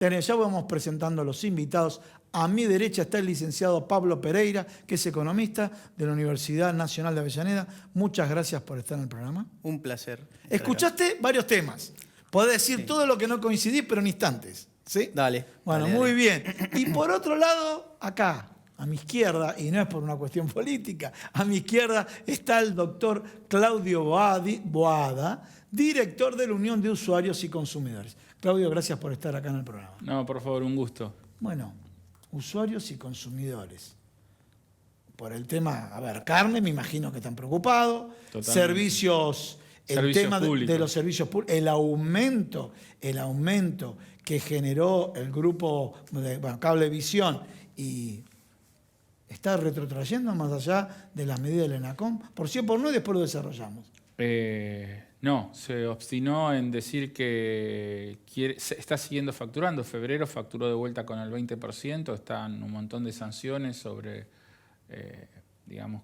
Ya vamos presentando a los invitados. A mi derecha está el licenciado Pablo Pereira, que es economista de la Universidad Nacional de Avellaneda. Muchas gracias por estar en el programa. Un placer. Escuchaste varios temas. Podés decir todo lo que no coincidís, pero en instantes. ¿Sí? Dale. Bueno, dale, muy dale. bien. Y por otro lado, acá, a mi izquierda, y no es por una cuestión política, a mi izquierda está el doctor Claudio Boada, director de la Unión de Usuarios y Consumidores. Claudio, gracias por estar acá en el programa. No, por favor, un gusto. Bueno, usuarios y consumidores. Por el tema, a ver, carne, me imagino que están preocupados. Totalmente. Servicios, el Servicios tema públicos. de los servicios públicos, el aumento que generó el grupo de Cablevisión y está retrotrayendo más allá de las medidas del ENACOM. Por sí o por no, y después lo desarrollamos. No, se obstinó en decir que está siguiendo facturando. Febrero facturó de vuelta con el 20%, están un montón de sanciones sobre, digamos,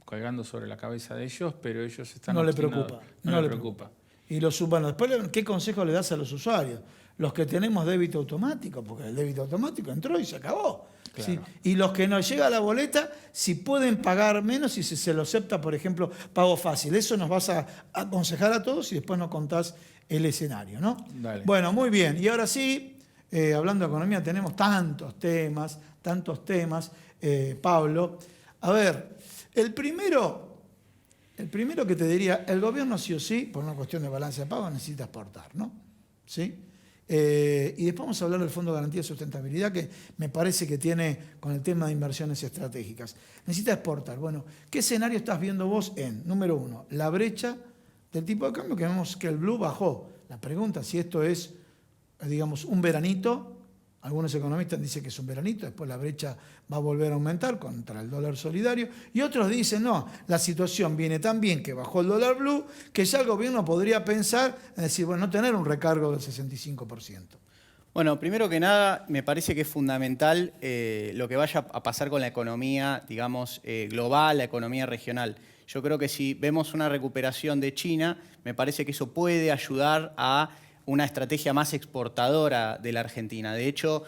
colgando sobre la cabeza de ellos, pero ellos están No le obstinados. preocupa. No le preocupa. Y bueno, después, ¿qué consejo le das a los usuarios? Los que tenemos débito automático, porque el débito automático entró y se acabó. Claro. ¿Sí? Y los que nos llega la boleta, si pueden pagar menos y si se lo acepta, por ejemplo, pago fácil. Eso nos vas a aconsejar a todos y después nos contás el escenario, ¿no? Dale. Bueno, muy bien. Y ahora sí, hablando de economía, tenemos tantos temas, Pablo. A ver, el primero que te diría, el gobierno sí o sí, por una cuestión de balance de pago, necesita exportar, ¿no? ¿Sí? Y después vamos a hablar del Fondo de Garantía de Sustentabilidad, que me parece que tiene con el tema de inversiones estratégicas. Necesita exportar. Bueno, ¿qué escenario estás viendo vos en, número uno, la brecha del tipo de cambio, que vemos que el blue bajó? La pregunta si esto es, digamos, un veranito. Algunos economistas dicen que es un veranito, después la brecha va a volver a aumentar contra el dólar solidario. Y otros dicen, no, la situación viene tan bien que bajó el dólar blue, que ya el gobierno podría pensar en decir, bueno, no tener un recargo del 65%. Bueno, primero que nada, me parece que es fundamental lo que vaya a pasar con la economía, digamos, global, la economía regional. Yo creo que si vemos una recuperación de China, me parece que eso puede ayudar a una estrategia más exportadora de la Argentina. De hecho,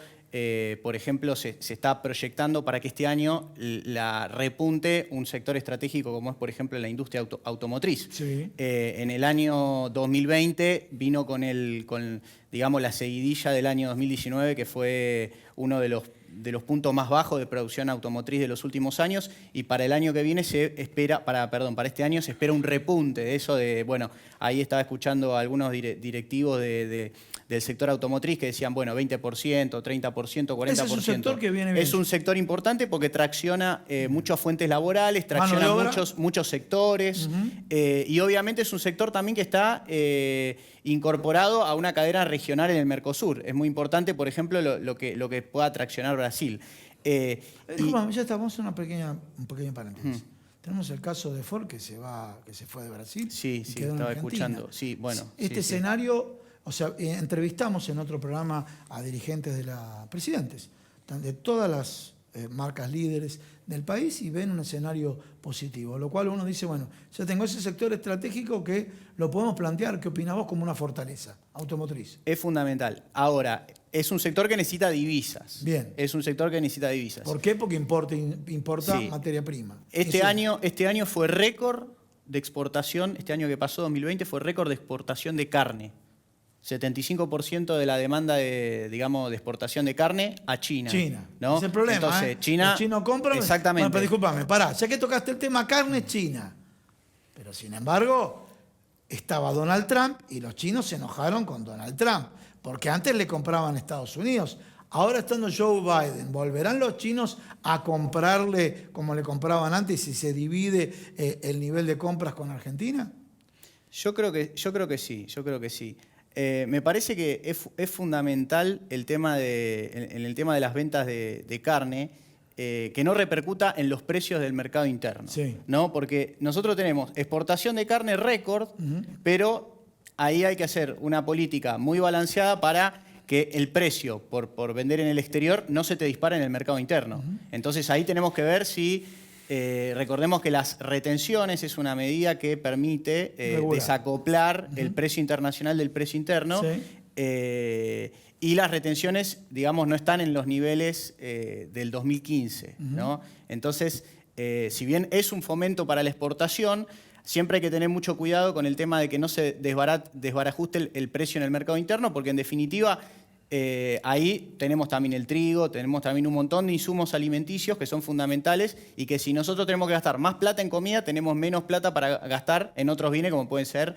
por ejemplo, se está proyectando para que este año la repunte un sector estratégico como es, por ejemplo, la industria automotriz. Sí. En el año 2020 vino con digamos, la seguidilla del año 2019, que fue uno de los puntos más bajos de producción automotriz de los últimos años, y para el año que viene se espera, para este año se espera un repunte de eso de, bueno, ahí estaba escuchando a algunos directivos del sector automotriz que decían, bueno, 20%, 30%, 40%. Ese es un sector que viene bien. Es un sector importante porque tracciona muchas fuentes laborales, tracciona muchos sectores, y obviamente es un sector también que está incorporado a una cadena regional en el Mercosur. Es muy importante, por ejemplo, lo que pueda traccionar Brasil. Disculpame, ya estamos en un pequeño paréntesis. Tenemos el caso de Ford que se fue de Brasil. Sí, y quedó en estaba Argentina. escuchando. Sí, bueno, este escenario, o sea, entrevistamos en otro programa a dirigentes presidentes de todas las marcas líderes del país y ven un escenario positivo, lo cual uno dice, bueno, ya tengo ese sector estratégico que lo podemos plantear, ¿qué opinás vos como una fortaleza automotriz? Es fundamental. Ahora, es un sector que necesita divisas. Bien. Es un sector que necesita divisas. ¿Por qué? Porque importa Sí. materia prima. Este año fue récord de exportación, este año que pasó, 2020, fue récord de exportación de carne. 75% de la demanda de exportación de carne a China. ¿no? Es el problema. Entonces, China. Los chinos compran. Exactamente. Bueno, pero discúlpame, pará, ya que tocaste el tema carne, China. Pero sin embargo, estaba Donald Trump y los chinos se enojaron con Donald Trump. Porque antes le compraban a Estados Unidos. Ahora estando Joe Biden, ¿volverán los chinos a comprarle como le compraban antes si se divide el nivel de compras con Argentina? Yo creo que sí. Me parece que es fundamental el tema en el tema de las ventas de carne, que no repercuta en los precios del mercado interno. Sí. ¿No? Porque nosotros tenemos exportación de carne récord, pero ahí hay que hacer una política muy balanceada para que el precio por vender en el exterior no se te dispare en el mercado interno. Entonces ahí tenemos que ver si... recordemos que las retenciones es una medida que permite desacoplar el precio internacional del precio interno. Sí. Y las retenciones, digamos, no están en los niveles del 2015, ¿no? Entonces, si bien es un fomento para la exportación, siempre hay que tener mucho cuidado con el tema de que no se desbarajuste el precio en el mercado interno, porque en definitiva ahí tenemos también el trigo, tenemos también un montón de insumos alimenticios que son fundamentales y que si nosotros tenemos que gastar más plata en comida, tenemos menos plata para gastar en otros bienes como pueden ser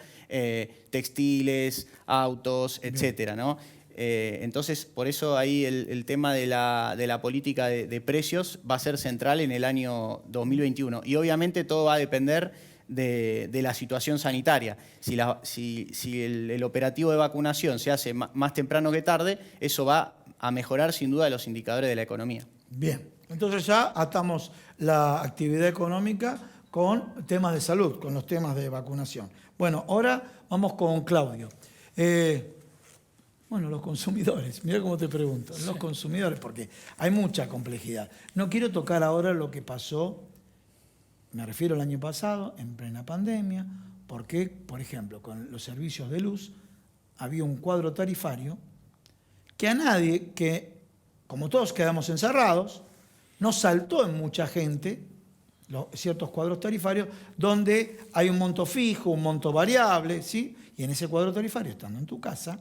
textiles, autos, etcétera, ¿no? Entonces, por eso ahí el tema de la política de precios va a ser central en el año 2021. Y obviamente todo va a depender de la situación sanitaria. Si el operativo de vacunación se hace más temprano que tarde, eso va a mejorar sin duda los indicadores de la economía. Bien, entonces ya atamos la actividad económica con temas de salud, con los temas de vacunación. Bueno, ahora vamos con Claudio. Bueno, los consumidores, mira cómo te pregunto, los consumidores, porque hay mucha complejidad. No quiero tocar ahora lo que pasó, me refiero al año pasado, en plena pandemia, porque, por ejemplo, con los servicios de luz había un cuadro tarifario que a nadie, que como todos quedamos encerrados, nos saltó en mucha gente ciertos cuadros tarifarios donde hay un monto fijo, un monto variable, ¿sí? Y en ese cuadro tarifario, estando en tu casa,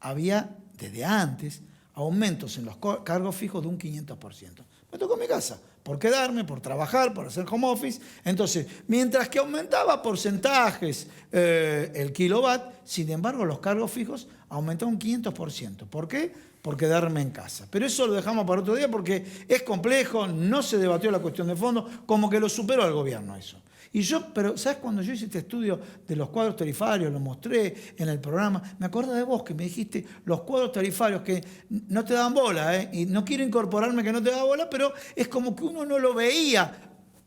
había desde antes aumentos en los cargos fijos de un 500%. Me tocó en mi casa, por quedarme, por trabajar, por hacer home office. Entonces, mientras que aumentaba porcentajes el kilowatt, sin embargo, los cargos fijos aumentaron un 500%. ¿Por qué? Por quedarme en casa. Pero eso lo dejamos para otro día porque es complejo, no se debatió la cuestión de fondo, como que lo superó el gobierno eso. Pero ¿sabes? Cuando yo hice este estudio de los cuadros tarifarios, lo mostré en el programa, me acuerdo de vos que me dijiste los cuadros tarifarios que no te daban bola, y no quiero incorporarme que no te daba bola, pero es como que uno no lo veía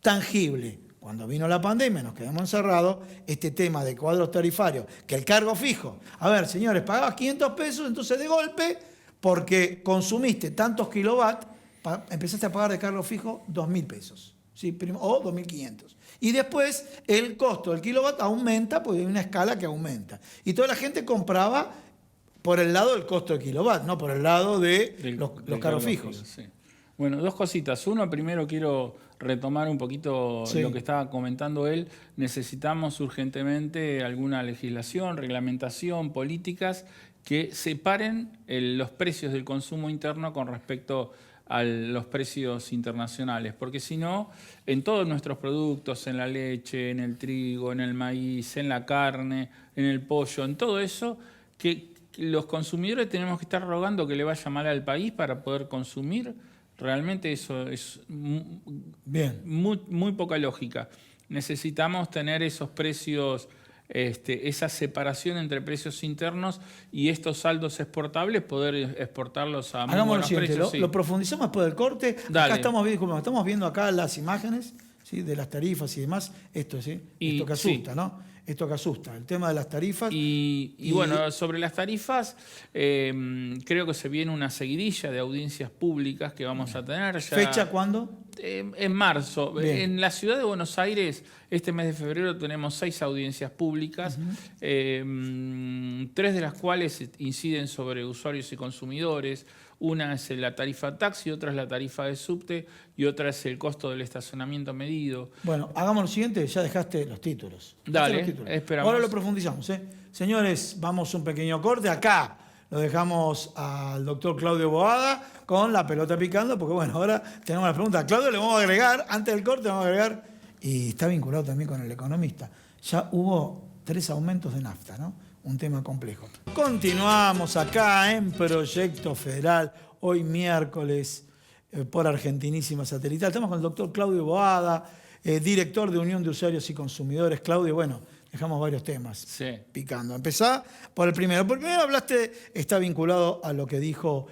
tangible. Cuando vino la pandemia, nos quedamos encerrados, este tema de cuadros tarifarios, que el cargo fijo, a ver, señores, pagabas 500 pesos, entonces de golpe, porque consumiste tantos kilowatts, empezaste a pagar de cargo fijo 2.000 pesos, ¿sí? O 2.500. Y después el costo del kilowatt aumenta, porque hay una escala que aumenta. Y toda la gente compraba por el lado del costo del kilowatt, no por el lado de los cargos fijos. Sí. Bueno, dos cositas. Uno, primero quiero retomar un poquito lo que estaba comentando él. Necesitamos urgentemente alguna legislación, reglamentación, políticas que separen los precios del consumo interno con respecto a los precios internacionales, porque si no, en todos nuestros productos, en la leche, en el trigo, en el maíz, en la carne, en el pollo, en todo eso, que los consumidores tenemos que estar rogando que le vaya mal al país para poder consumir, realmente eso es muy poca lógica. Necesitamos tener esos precios, esa separación entre precios internos y estos saldos exportables, poder exportarlos a muy buenos precios. Lo profundizamos después del corte. Dale. Acá estamos viendo acá las imágenes, ¿sí? De las tarifas y demás. Esto que asusta, ¿no? Esto que asusta, el tema de las tarifas. Y bueno, sobre las tarifas, creo que se viene una seguidilla de audiencias públicas que vamos a tener. Ya, ¿fecha cuándo? En marzo. Bien. En la ciudad de Buenos Aires, este mes de febrero, tenemos 6 audiencias públicas, 3 de las cuales inciden sobre usuarios y consumidores. Una es la tarifa taxi, otra es la tarifa de subte y otra es el costo del estacionamiento medido. Bueno, hagamos lo siguiente, ya dejaste los títulos. Dale, esperamos. Ahora lo profundizamos. Señores, vamos a un pequeño corte. Acá lo dejamos al doctor Claudio Boada con la pelota picando, porque bueno, ahora tenemos las preguntas. A Claudio le vamos a agregar, antes del corte vamos a agregar, y está vinculado también con el economista, ya hubo 3 aumentos de nafta, ¿no? Un tema complejo. Continuamos acá en Proyecto Federal, hoy miércoles, por Argentinísima Satelital. Estamos con el doctor Claudio Boada, director de Unión de Usuarios y Consumidores. Claudio, bueno, dejamos varios temas picando. Empezá por el primero. Por primero hablaste, está vinculado a lo que dijo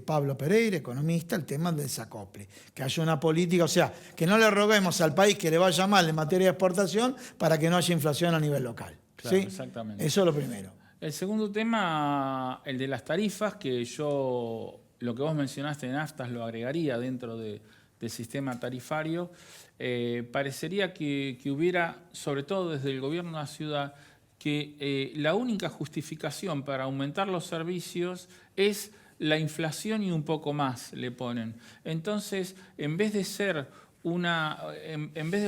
Pablo Pereira, economista, el tema del desacople. Que haya una política, o sea, que no le roguemos al país que le vaya mal en materia de exportación para que no haya inflación a nivel local. Claro, ¿sí? Exactamente. Eso es lo primero. El segundo tema, el de las tarifas, que yo, lo que vos mencionaste de naftas, lo agregaría dentro del sistema tarifario. Parecería que hubiera, sobre todo desde el gobierno de la ciudad, que la única justificación para aumentar los servicios es la inflación y un poco más le ponen. Entonces, en vez de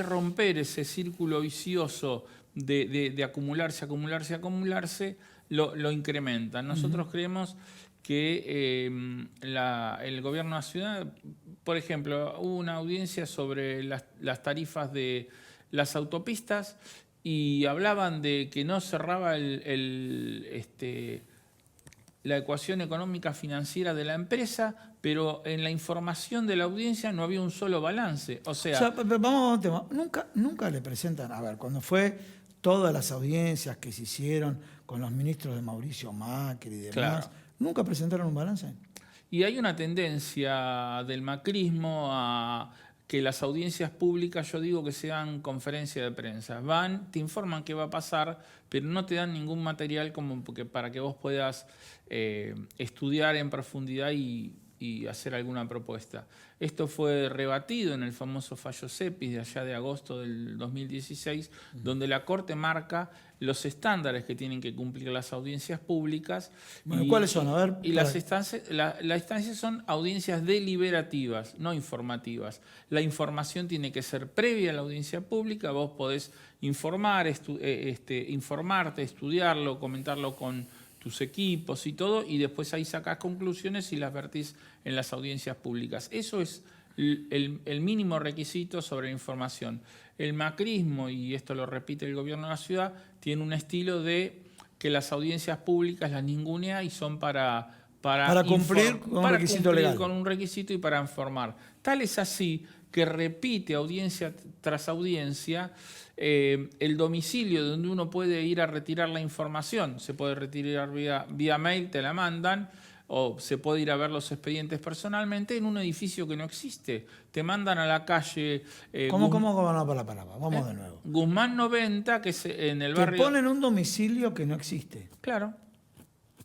romper ese círculo vicioso de acumularse, lo incrementan. Nosotros creemos que el gobierno de la ciudad, por ejemplo, hubo una audiencia sobre las tarifas de las autopistas y hablaban de que no cerraba la ecuación económica financiera de la empresa, pero en la información de la audiencia no había un solo balance. O sea, vamos a un tema. Nunca le presentan, a ver, cuando fue todas las audiencias que se hicieron con los ministros de Mauricio Macri y demás, claro. ¿Nunca presentaron un balance? Y hay una tendencia del macrismo a que las audiencias públicas, yo digo que sean conferencias de prensa. Van, te informan qué va a pasar, pero no te dan ningún material como para que vos puedas estudiar en profundidad y hacer alguna propuesta. Esto fue rebatido en el famoso fallo CEPIS de allá de agosto del 2016, donde la Corte marca los estándares que tienen que cumplir las audiencias públicas. Bueno, ¿cuáles son? A ver. Y las instancias son audiencias deliberativas, no informativas. La información tiene que ser previa a la audiencia pública. Vos podés informarte, estudiarlo, comentarlo con tus equipos y todo, y después ahí sacás conclusiones y las vertís en las audiencias públicas. Eso es el mínimo requisito sobre la información. El macrismo, y esto lo repite el gobierno de la ciudad, tiene un estilo de que las audiencias públicas las ningunea y son para cumplir con un requisito legal. Con un requisito y para informar. Tal es así que repite audiencia tras audiencia el domicilio donde uno puede ir a retirar la información. Se puede retirar vía mail, te la mandan, o se puede ir a ver los expedientes personalmente en un edificio que no existe. Te mandan a la calle... ¿Cómo van para la palabra? Vamos de nuevo. Guzmán 90, que es en el barrio... Te ponen un domicilio que no existe. Claro.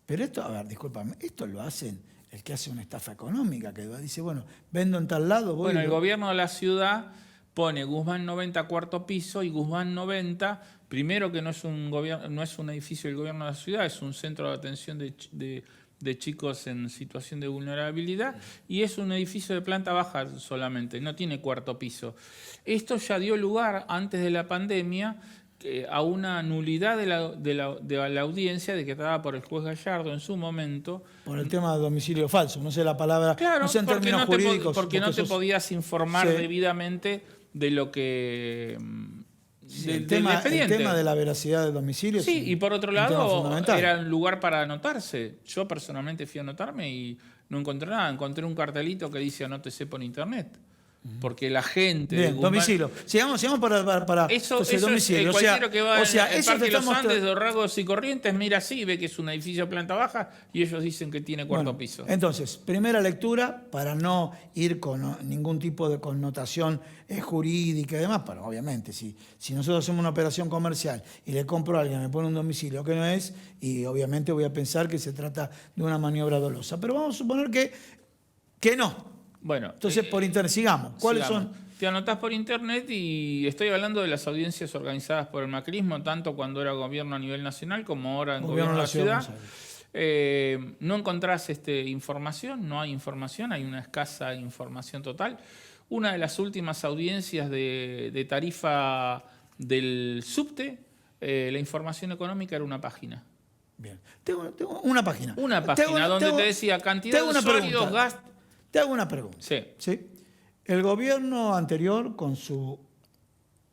Pero esto, a ver, discúlpame, esto lo hacen el que hace una estafa económica, que dice, bueno, vendo en tal lado... Bueno, el gobierno de la ciudad pone Guzmán 90 cuarto piso y Guzmán 90, primero que no es un edificio del gobierno de la ciudad, es un centro de atención de chicos en situación de vulnerabilidad, y es un edificio de planta baja solamente, no tiene cuarto piso. Esto ya dio lugar, antes de la pandemia, a una nulidad de la audiencia decretada por el juez Gallardo en su momento. Por el tema de domicilio falso, no sé la palabra, claro, no sé en términos jurídicos. Porque no te podías informar debidamente de lo que... el tema de la veracidad del domicilio. Sí, y por otro lado, era un lugar para anotarse. Yo personalmente fui a anotarme y no encontré nada. Encontré un cartelito que dice anótese por internet. Porque la gente... Bien, Guzmán, domicilio. Sigamos para eso domicilio. Cualquiera que va en el Parque Los Andes de Orragos y Corrientes mira así, ve que es un edificio de planta baja y ellos dicen que tiene cuarto piso. Entonces, primera lectura, para no ir con ningún tipo de connotación jurídica y demás, pero obviamente, si nosotros hacemos una operación comercial y le compro a alguien, me pone un domicilio que no es, y obviamente voy a pensar que se trata de una maniobra dolosa. Pero vamos a suponer que no. Bueno, entonces por internet, sigamos. ¿Cuáles son? Te anotás por internet y estoy hablando de las audiencias organizadas por el macrismo, tanto cuando era gobierno a nivel nacional como ahora en gobierno de la ciudad. No encontrás información, no hay información, hay una escasa información total. Una de las últimas audiencias de tarifa del subte, la información económica era una página. Bien. Tengo una página. Una página donde te decía cantidad de usuarios, gastos. Te hago una pregunta. Sí. El gobierno anterior, con su,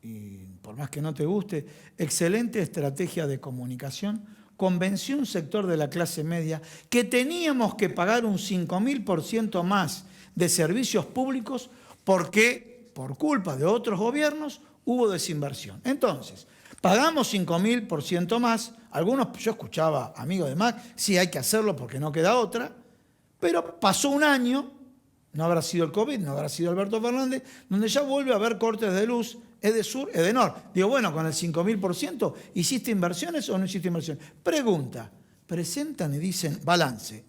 y por más que no te guste, excelente estrategia de comunicación, convenció a un sector de la clase media que teníamos que pagar un 5.000% más de servicios públicos porque, por culpa de otros gobiernos, hubo desinversión. Entonces, pagamos 5.000% más. Algunos, yo escuchaba amigos de MAC, sí hay que hacerlo porque no queda otra, pero pasó un año. No habrá sido el COVID, no habrá sido Alberto Fernández, donde ya vuelve a haber cortes de luz, Edesur, Edenor. Digo, bueno, con el 5.000%, ¿hiciste inversiones o no hiciste inversiones? Pregunta, presentan y dicen balance.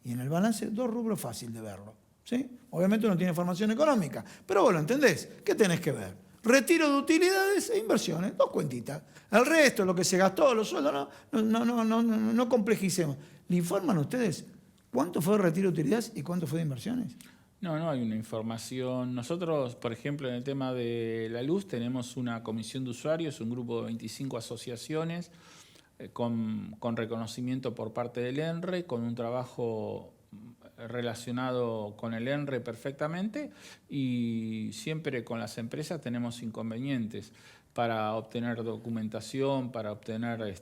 Y en el balance, 2 rubros fácil de verlo. ¿Sí? Obviamente uno tiene formación económica, pero vos lo entendés. ¿Qué tenés que ver? Retiro de utilidades e inversiones, 2 cuentitas. El resto, lo que se gastó, los sueldos, no complejicemos. ¿Le informan ustedes cuánto fue de retiro de utilidades y cuánto fue de inversiones? No hay una información. Nosotros, por ejemplo, en el tema de la luz, tenemos una comisión de usuarios, un grupo de 25 asociaciones con reconocimiento por parte del ENRE, con un trabajo relacionado con el ENRE perfectamente, y siempre con las empresas tenemos inconvenientes para obtener documentación, para obtener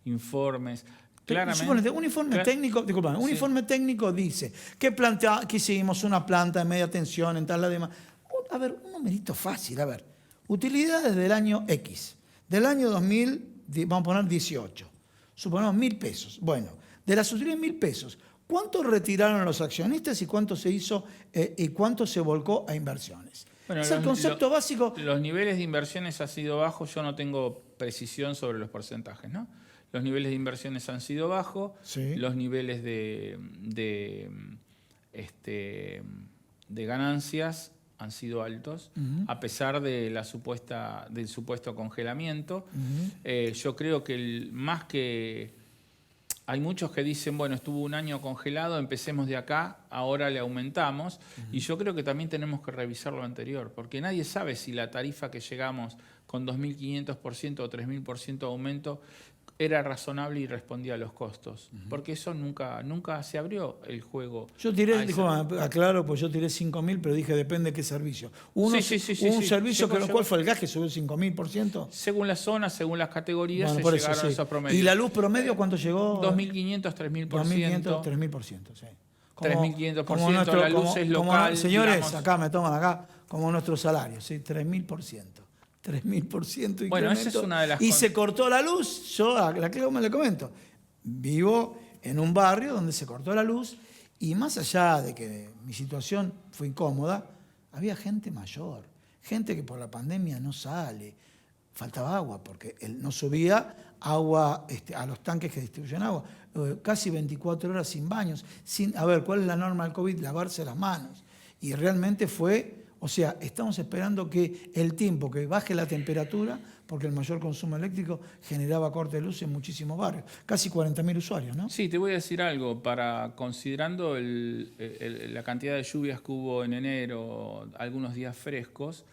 informes. Claramente, suponete, un informe técnico, disculpame, un informe técnico dice que hicimos una planta de media tensión en tal la demás. A ver, un numerito fácil, a ver. Utilidades del año X, del año 2000, vamos a poner 18. Suponemos 1.000 pesos. Bueno, de las utilidades 1.000 pesos, ¿cuánto retiraron los accionistas y cuánto se hizo y cuánto se volcó a inversiones? Bueno, es el concepto básico. Los niveles de inversiones han sido bajos, yo no tengo precisión sobre los porcentajes, ¿no? Los niveles de inversiones han sido bajos, sí. Los niveles de ganancias han sido altos, a pesar de del supuesto congelamiento. Yo creo que más que... Hay muchos que dicen, bueno, estuvo un año congelado, empecemos de acá, ahora le aumentamos. Y yo creo que también tenemos que revisar lo anterior, porque nadie sabe si la tarifa que llegamos con 2.500% o 3.000% de aumento era razonable y respondía a los costos. Porque eso nunca se abrió el juego. Yo tiré, aclaro, pues yo tiré 5.000, pero dije depende de qué servicio. Un servicio que lo cual fue el gas que subió 5.000%. Según las zonas, según las categorías, bueno, se llegaron esos promedios. ¿Y la luz promedio cuánto llegó? 2.500, 3.000%. 2.500, 3.000%, sí. 3.500%, la luz es local. Señores, digamos, acá me toman acá, como nuestro salario, ¿sí? 3.000%. 3.000% bueno, esa es una de las cosas. Se cortó la luz, yo a la Cleo me le comento. Vivo en un barrio donde se cortó la luz y más allá de que mi situación fue incómoda, había gente mayor, gente que por la pandemia no sale, faltaba agua porque no subía agua a los tanques que distribuyen agua, casi 24 horas sin baños, a ver, ¿cuál es la norma del COVID? Lavarse las manos. Y realmente fue... O sea, estamos esperando que el tiempo que baje la temperatura, porque el mayor consumo eléctrico generaba corte de luz en muchísimos barrios. Casi 40.000 usuarios, ¿no? Sí, te voy a decir algo. Considerando la cantidad de lluvias que hubo en enero, algunos días frescos,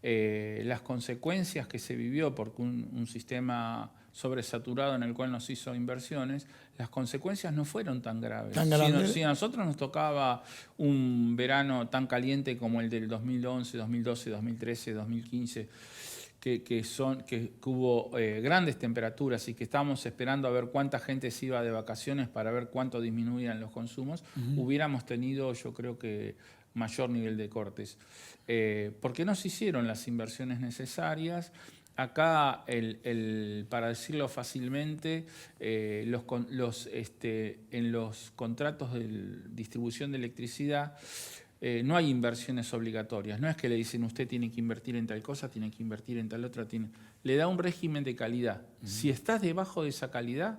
las consecuencias que se vivió porque un sistema sobresaturado en el cual nos hizo inversiones, las consecuencias no fueron tan graves. Si a nosotros nos tocaba un verano tan caliente como el del 2011, 2012, 2013, 2015, que hubo grandes temperaturas y que estábamos esperando a ver cuánta gente se iba de vacaciones para ver cuánto disminuían los consumos, hubiéramos tenido, yo creo que, mayor nivel de cortes. Porque no se hicieron las inversiones necesarias. Acá, para decirlo fácilmente, en los contratos de distribución de electricidad no hay inversiones obligatorias. No es que le dicen usted tiene que invertir en tal cosa, tiene que invertir en tal otra. Le da un régimen de calidad. Si estás debajo de esa calidad,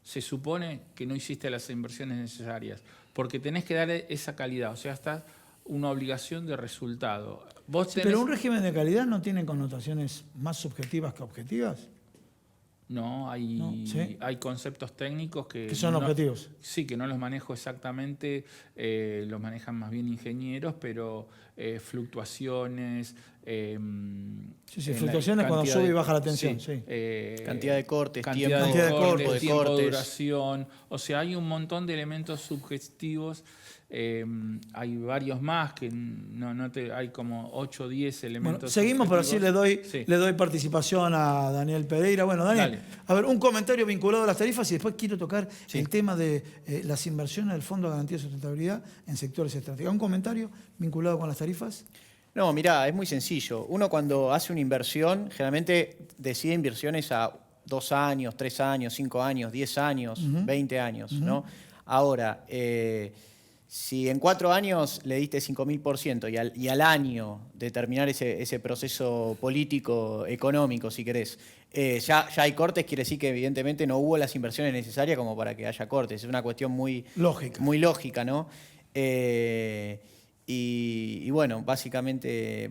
se supone que no hiciste las inversiones necesarias, porque tenés que dar esa calidad. O sea, estás una obligación de resultado. Pero un régimen de calidad no tiene connotaciones más subjetivas que objetivas. No, hay conceptos técnicos que son objetivos. Sí, que no los manejo exactamente, los manejan más bien ingenieros, pero fluctuaciones... fluctuaciones cuando sube y baja la tensión. Cantidad de cortes, tiempo de duración. O sea, hay un montón de elementos subjetivos. Hay varios más que hay como 8 o 10 elementos. Bueno, seguimos, pero así le doy participación a Daniel Pereira. Bueno, Daniel, dale. A ver, un comentario vinculado a las tarifas y después quiero tocar el tema de las inversiones del Fondo de Garantía de Sustentabilidad en sectores estratégicos. ¿Un comentario vinculado con las tarifas? No, mirá, es muy sencillo. Uno cuando hace una inversión, generalmente decide inversiones a 2 años, 3 años, 5 años, 10 años, 20 años, ¿no? Ahora, si en 4 años le diste 5.000% y al año de terminar ese proceso político, económico, si querés, ya hay cortes, quiere decir que evidentemente no hubo las inversiones necesarias como para que haya cortes. Es una cuestión muy lógica, ¿no? Y bueno, básicamente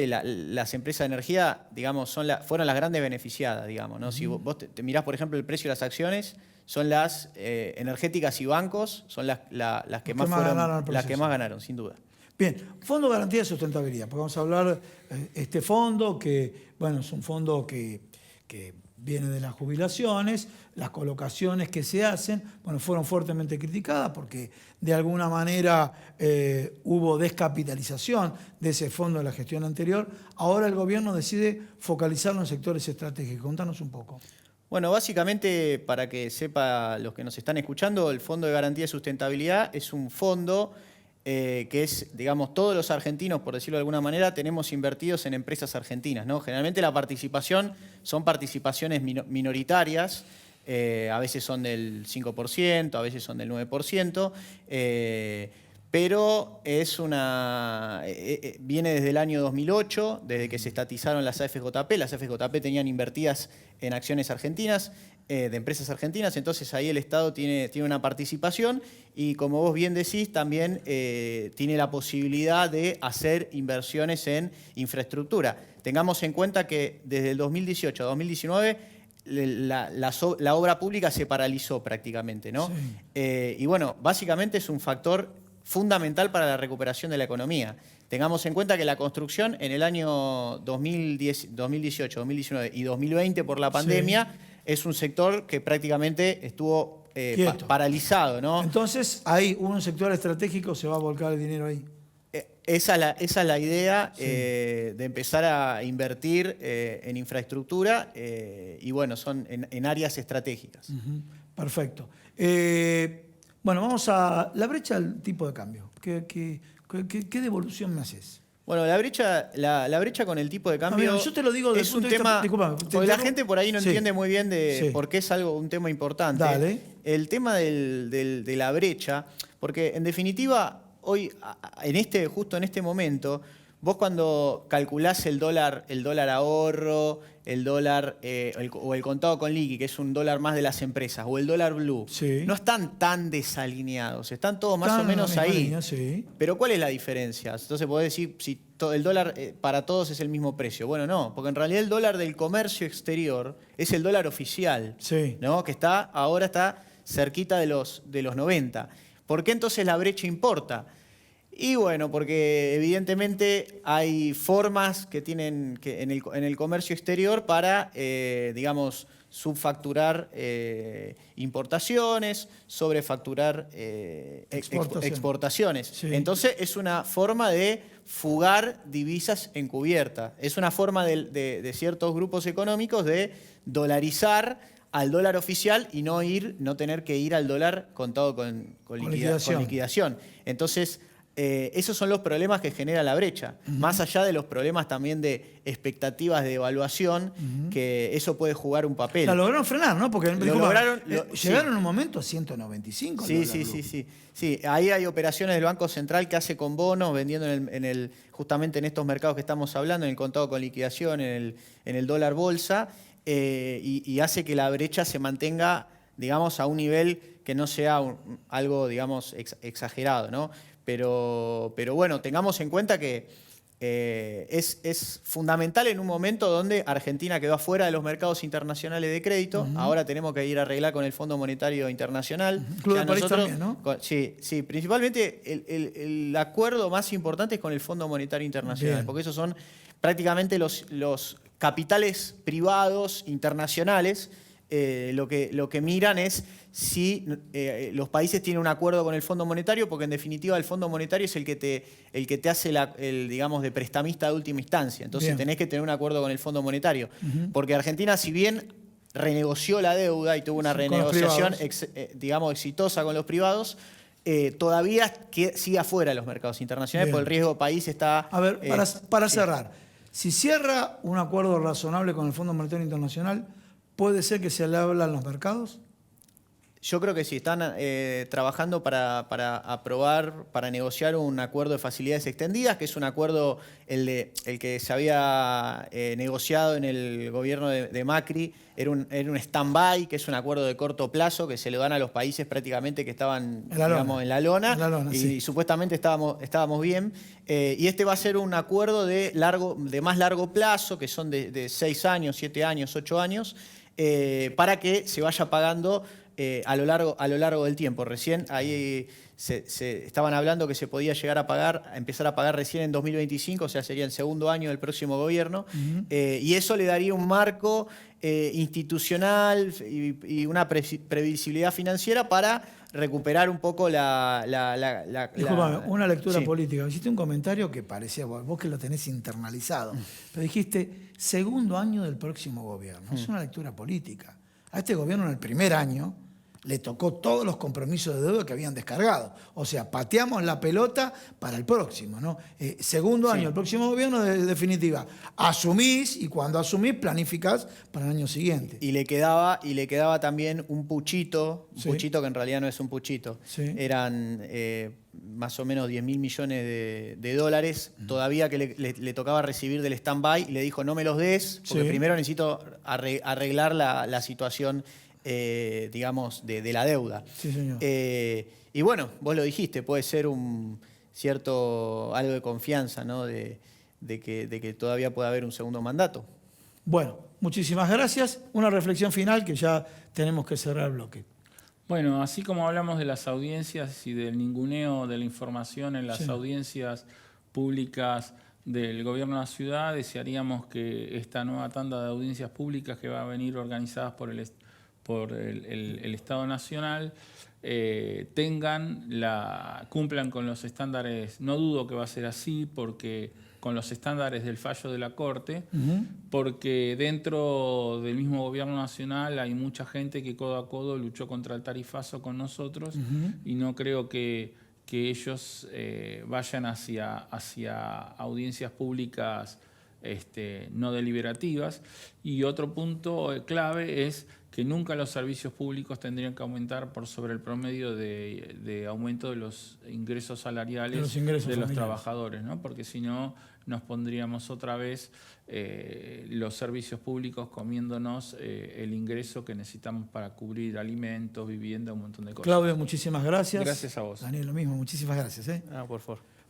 las empresas de energía, digamos, fueron las grandes beneficiadas, digamos, ¿no? Si vos te mirás, por ejemplo, el precio de las acciones, son las energéticas y bancos, son las que más ganaron, sin duda. Bien, Fondo de Garantía de Sustentabilidad, porque vamos a hablar este fondo que, bueno, es un fondo que viene de las jubilaciones, las colocaciones que se hacen, bueno, fueron fuertemente criticadas porque de alguna manera hubo descapitalización de ese fondo de la gestión anterior. Ahora el gobierno decide focalizarlo en sectores estratégicos. Contanos un poco. Bueno, básicamente, para que sepa los que nos están escuchando, el Fondo de Garantía de Sustentabilidad es un fondo que es, digamos, todos los argentinos, por decirlo de alguna manera, tenemos invertidos en empresas argentinas, ¿no? Generalmente la participación son participaciones minoritarias, a veces son del 5%, a veces son del 9%, pero viene desde el año 2008, desde que se estatizaron las AFJP. Las AFJP tenían invertidas en acciones argentinas, de empresas argentinas, entonces ahí el Estado tiene una participación y, como vos bien decís, también tiene la posibilidad de hacer inversiones en infraestructura. Tengamos en cuenta que desde el 2018 a 2019 la obra pública se paralizó prácticamente, ¿no? Sí. Y bueno, básicamente es un factor fundamental para la recuperación de la economía. Tengamos en cuenta que la construcción en el año 2018, 2019 y 2020 por la pandemia, sí, es un sector que prácticamente estuvo paralizado, ¿no? Entonces, ahí un sector estratégico se va a volcar el dinero ahí. Esa es la idea, sí, de empezar a invertir en infraestructura y bueno, son en áreas estratégicas. Perfecto. Bueno, vamos a la brecha del tipo de cambio. ¿Qué devolución me haces? Bueno, la brecha con el tipo de cambio, yo te lo digo es un tema, porque la gente por ahí no entiende muy bien por qué es un tema importante. Dale. El tema de la brecha, porque en definitiva, hoy, justo en este momento, vos cuando calculás el dólar ahorro, el dólar o el contado con liqui, que es un dólar más de las empresas, o el dólar blue, sí, no están tan desalineados, están todos más o menos ahí. Línea, sí. Pero ¿cuál es la diferencia? Entonces podés decir si el dólar para todos es el mismo precio. Bueno, no, porque en realidad el dólar del comercio exterior es el dólar oficial, sí, ¿no? Que ahora está cerquita de los 90. ¿Por qué entonces la brecha importa? Y bueno, porque evidentemente hay formas que tienen en el comercio exterior para, digamos, subfacturar importaciones, sobrefacturar exportaciones. Sí. Entonces es una forma de fugar divisas encubiertas. Es una forma de ciertos grupos económicos de dolarizar al dólar oficial y no tener que ir al dólar contado con liquidación. Entonces, esos son los problemas que genera la brecha, más allá de los problemas también de expectativas de evaluación, que eso puede jugar un papel. La lograron frenar, ¿no? Porque llegaron en un momento a 195. Sí, ahí hay operaciones del Banco Central que hace con bonos, vendiendo justamente en estos mercados que estamos hablando, en el contado con liquidación, en el dólar bolsa, y hace que la brecha se mantenga, digamos, a un nivel que no sea algo, digamos, exagerado, ¿no? Pero bueno, tengamos en cuenta que es fundamental en un momento donde Argentina quedó afuera de los mercados internacionales de crédito. Ahora tenemos que ir a arreglar con el Fondo Monetario Internacional. Club de París también, ¿no? Sí, principalmente el acuerdo más importante es con el Fondo Monetario Internacional, bien, porque esos son prácticamente los capitales privados internacionales. Lo que miran es si los países tienen un acuerdo con el Fondo Monetario, porque en definitiva el Fondo Monetario es el que te hace digamos, de prestamista de última instancia. Entonces bien, tenés que tener un acuerdo con el Fondo Monetario. Porque Argentina, si bien renegoció la deuda y tuvo una renegociación digamos, exitosa con los privados, todavía sigue afuera de los mercados internacionales, bien, porque el riesgo país está... A ver, para cerrar, si cierra un acuerdo razonable con el Fondo Monetario Internacional, ¿puede ser que se le hablan los mercados? Yo creo que sí, están trabajando para aprobar, para negociar un acuerdo de facilidades extendidas, que es un acuerdo, el que se había negociado en el gobierno de Macri, era un stand-by, que es un acuerdo de corto plazo, que se le dan a los países prácticamente que estaban En la digamos, en la lona, y sí. supuestamente estábamos bien. Y este va a ser un acuerdo de más largo plazo, que son de 6 años, 7 años, 8 años, para que se vaya pagando a lo largo del tiempo. Recién ahí se estaban hablando que se podía llegar a empezar a pagar recién en 2025, o sea, sería el segundo año del próximo gobierno, y eso le daría un marco institucional y una previsibilidad financiera para recuperar un poco Disculpame, una lectura sí. política. Hiciste un comentario que parecía, vos que lo tenés internalizado, pero dijiste, segundo año del próximo gobierno. Es una lectura política. A este gobierno en el primer año le tocó todos los compromisos de deuda que habían descargado. O sea, pateamos la pelota para el próximo, ¿no? Segundo año, el próximo gobierno, de definitiva, asumís y cuando asumís planificás para el año siguiente. Y le quedaba también un puchito, Sí. puchito que en realidad no es un puchito. Sí. Eran más o menos 10.000 millones de dólares, todavía que le tocaba recibir del stand-by, y le dijo, no me los des, porque Sí. primero necesito arreglar la situación digamos, de la deuda. Sí, señor. Y bueno, vos lo dijiste, puede ser un cierto algo de confianza, ¿no? de que todavía puede haber un segundo mandato. Bueno, muchísimas gracias. Una reflexión final que ya tenemos que cerrar el bloque. Bueno, así como hablamos de las audiencias y del ninguneo de la información en las Sí. audiencias públicas del gobierno de la ciudad, desearíamos que esta nueva tanda de audiencias públicas que va a venir organizadas por el Estado Nacional cumplan con los estándares. No dudo que va a ser así, porque con los estándares del fallo de la Corte, porque dentro del mismo gobierno nacional hay mucha gente que codo a codo luchó contra el tarifazo con nosotros, y no creo que ellos vayan hacia audiencias públicas no deliberativas. Y otro punto clave es que nunca los servicios públicos tendrían que aumentar por sobre el promedio de aumento de los ingresos salariales de los trabajadores, ¿no? Porque si no nos pondríamos otra vez los servicios públicos comiéndonos el ingreso que necesitamos para cubrir alimentos, vivienda, un montón de cosas. Claudio, muchísimas gracias. Gracias a vos. Daniel, lo mismo, muchísimas gracias. Por favor.